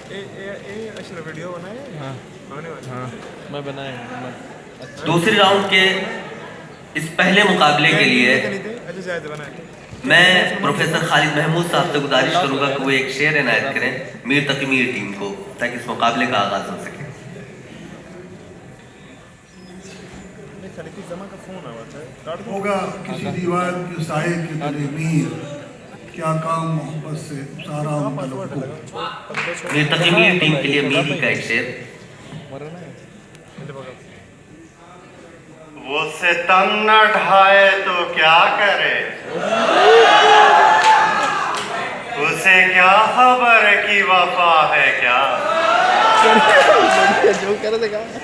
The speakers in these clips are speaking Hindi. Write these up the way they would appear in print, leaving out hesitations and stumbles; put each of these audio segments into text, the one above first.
अशरफ वीडियो बनाए। हाँ हाँ मैं बनाया। दूसरे राउंड के इस पहले मुकाबले के लिए मैं प्रोफेसर खालिद महमूद साहब से गुजारिश करूंगा कि वो एक शेर इनायत करें मीर तकी मीर टीम को, ताकि इस मुकाबले का आगाज हो सके। होगा किसी दीवार के साए के तले मीर, क्या काम मोहब्बत से सारा मीर तकी मीर टीम के लिए मीर का एक शेर। वो सितम न ढाए तो क्या करे, उसे क्या खबर की वफा है क्या।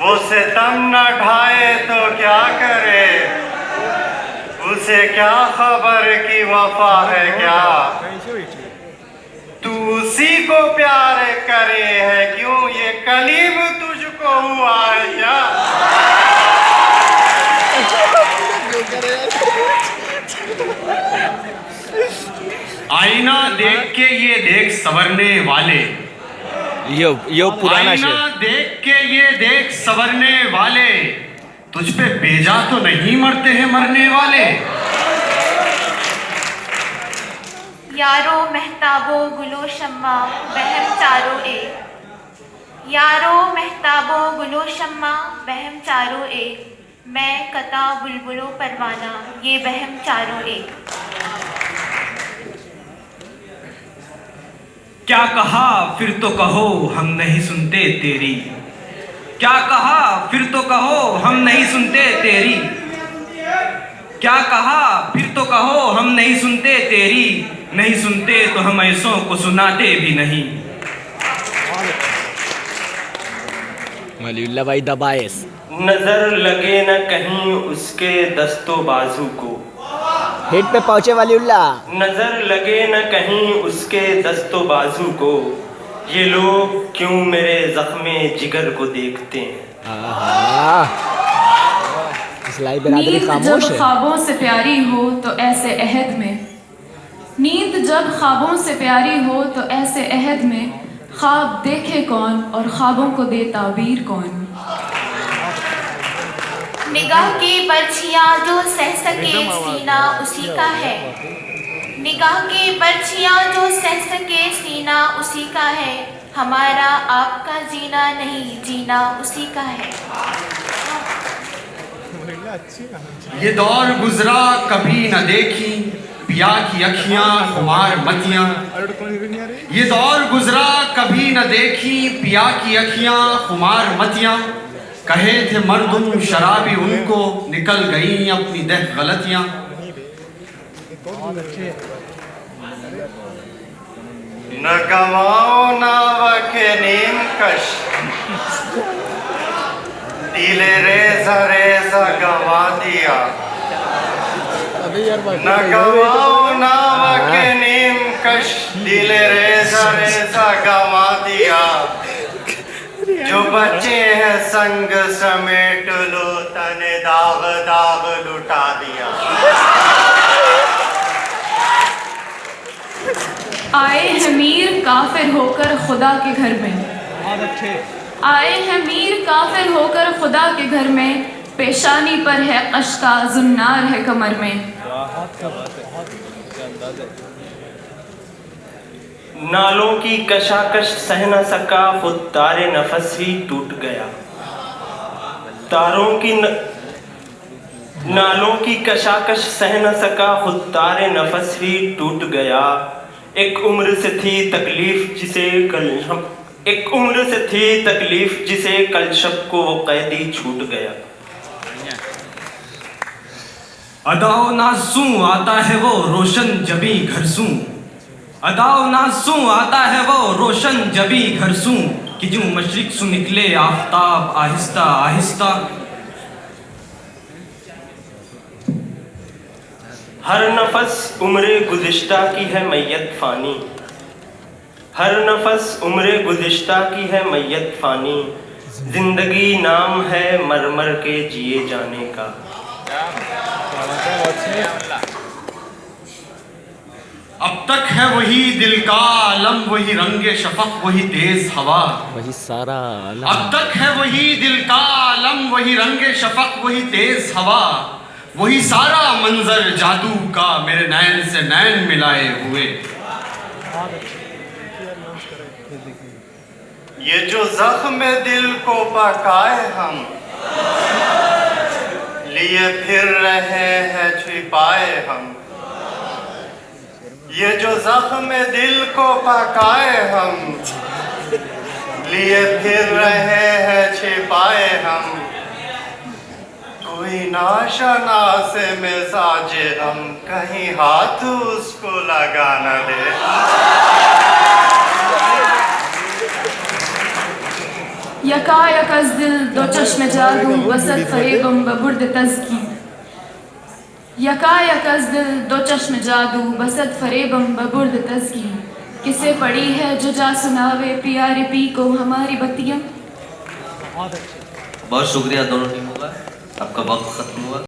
वो सितम न ढाए तो क्या करे, उसे क्या खबर की वफा है क्या। तू उसी को प्यार करे है क्यों, ये कलीब तुझको हुआ है क्या। आईना देख के ये देख संवरने वाले, यो पुराना आईना शेर। देख के ये देख संवरने वाले, तुझ पे बेजा तो नहीं मरते हैं मरने वाले। यारो महताबो गुलो शम्मा बहम चारो एक, यारो महताबो गुलो शम्मा बहम चारो एक, मैं कता बुलबुलो परवाना ये बहम चारो एक। क्या कहा फिर तो कहो हम नहीं सुनते तेरी, क्या कहा फिर तो कहो हम नहीं सुनते तेरी, क्या कहा फिर तो कहो हम नहीं सुनते तेरी, नहीं सुनते तो हम ऐसों को सुनाते भी नहीं। वलीउल्लाह भाई दबाएस। नजर लगे न कहीं उसके दस्तो बाजू को, हिट पे पहुंचे वलीउल्लाह। नजर लगे न कहीं उसके दस्तो बाजू को, ये लोग क्यों मेरे जख्मे जिगर को देखते हैं। इस्लाही बिरादरी खामोश जब है। ख्वाबों से प्यारी हो तो ऐसे अहद में, नींद जब ख्वाबों से प्यारी हो तो ऐसे अहद में, ख्वाब देखे कौन और ख्वाबों को दे ताबीर कौन। निगाह की बर्छियाँ जो सह सके सीना उसी का है, निगाह की बर्छियाँ जो सह सके सीना उसी का है, हमारा आपका जीना नहीं जीना उसी का है। ये दौर गुजरा कभी न देखी पिया की अखियां खुमार मतियां, ये दौर गुजरा कभी न देखी पिया की अखियां खुमार मतियां, कहे थे मर्दुम शराबी उनको निकल गई अपनी दह गलतियां। न गवाओ ना वके नीम कश, दिले रेजा रेजा गवा दिया, न गवाओ ना वके नीम कश, दिले रेजा रेजा गवा दिया, जो बच्चे हैं संग समेट लो तने दाग दाग लुटा दिया। आए हैं मीर काफिर होकर खुदा के घर में, आए हैं मीर काफिर होकर खुदा के घर में, पेशानी पर है कश्का जुन्नार है कमर में। नालों की कशाकश सह न सका खुद तारे नफस ही टूट गया, तारों की नालों की कशाकश सह न सका खुद तारे नफस ही टूट गया, एक उम्र से थी तकलीफ जिसे कल एक उम्र से थी तकलीफ जिसे कल शब को वो कैदी छूट गया। अदाओ नाज़ू आता है वो रोशन जबी घरसूं, अदाओ नाज़ू आता है वो रोशन जबी घरसूं, कि जो मशरिक से निकले आफताब आहिस्ता आहिस्ता। हर नफस उम्रे गुज़िश्ता की है मैयत फानी, हर नफस उम्रे गुज़िश्ता की है मैयत फानी, जिंदगी नाम है मर मर के जिए जाने का। अब तक है वही दिल का आलम, वही रंगे शफक, वही तेज हवा। वही सारा अब तक है वही दिल का आलम, वही रंगे शफक, वही तेज हवा, वही सारा मंजर जादू का मेरे नैन से नैन मिलाए हुए। ये जो जख्म दिल को पकाए हम, लिए फिर रहे हैं छिपाए हम। ये जो जख्म दिल को पकाए हम, लिए फिर रहे हैं छिपाए हम। कोई नाशना से मिजाजे हम, कहीं हाथ उसको लगा न दे। यकायक अज दिल दो चश्मे जादू वसत फरेबम बबुर्द तज़की। यकायक अज दिल दो चश्मे जादू बसत फरेबम बबुर्द तज़की। किसे पड़ी है जो जा सुनावे प्यारे पी को हमारी बत्तियाँ। बहुत शुक्रिया दोनों टीमों का, आपका वक्त खत्म हुआ।